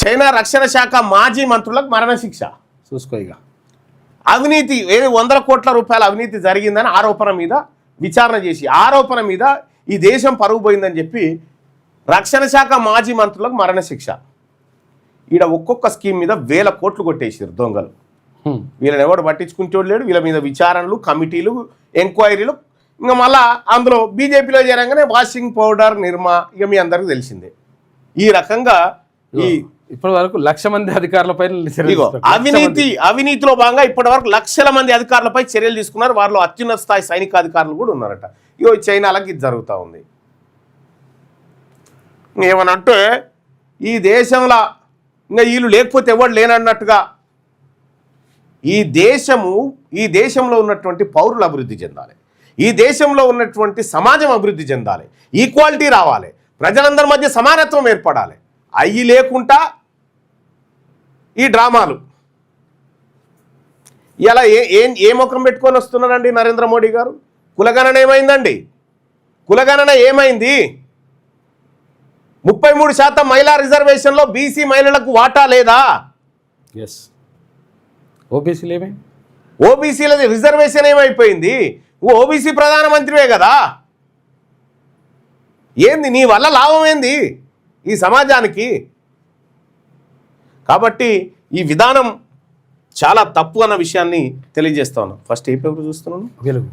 China రక్షణ శాఖ మాజీ మంత్రులకు మరణశిక్ష. చూసుకో ఇక అవినీతి 100 కోట్ల రూపాయల అవినీతి జరిగిందని ఆరోపణ మీద విచారణ చేసి ఆరోపణ మీద ఈ దేశం పరుగు పోయిందని చెప్పి రక్షణ శాఖ మాజీ మంత్రులకు మరణశిక్ష. ఈడ ఒక్కొక్క స్కీమ్ మీద 1000 కోట్లు కొట్టేసారు దొంగలు. వీళ్ళని ఎవడు పట్టించుకుంటూ లేడు. వీళ్ళ మీద విచారణలు, కమిటీలు, ఎంక్వైరీలు. ఇంకా మళ్ళా అందులో బీజేపీలో చేరంగానే వాషింగ్ పౌడర్, నిర్మా, ఇక మీ అందరికీ తెలిసిందే. ఈ రకంగా ఇప్పటి వరకు 1,00,000 మంది అధికారులపై అవినీతిలో భాగంగా ఇప్పటి వరకు 1,00,000 మంది అధికారులపై చర్యలు తీసుకున్నారు. వారిలో అత్యున్నత స్థాయి సైనిక అధికారులు కూడా ఉన్నారట. ఇగో చైనాలకు ఇది జరుగుతూ ఉంది. ఏమనంటే ఈ దేశంలో ఇంకా వీళ్ళు లేకపోతే ఎవరు లేనన్నట్టుగా ఈ దేశంలో ఉన్నటువంటి పౌరులు అభివృద్ధి చెందాలి. ఈ దేశంలో ఉన్నటువంటి సమాజం అభివృద్ధి చెందాలి. ఈక్వాలిటీ రావాలి. ప్రజలందరి మధ్య సమానత్వం ఏర్పడాలి. అయ్యి లేకుండా ఈ డ్రామాలు ఇలా ఏ ముఖం పెట్టుకొని వస్తున్నారండి నరేంద్ర మోడీ గారు? కులగణన ఏమైందండి? కులగణన ఏమైంది? 33% మహిళా రిజర్వేషన్లో బీసీ మహిళలకు వాటా లేదా? ఓబీసీల రిజర్వేషన్ ఏమైపోయింది? ఓబీసీ ప్రధానమంత్రివే కదా. ఏంది నీ వల్ల లాభం ఏంది ఈ సమాజానికి? కాబట్టి ఈ విధానం చాలా తప్పు అన్న విషయాన్ని తెలియజేస్తా ఉన్నాను. ఫస్ట్ ఏ పేపర్ చూస్తున్నాను? వెలుగు.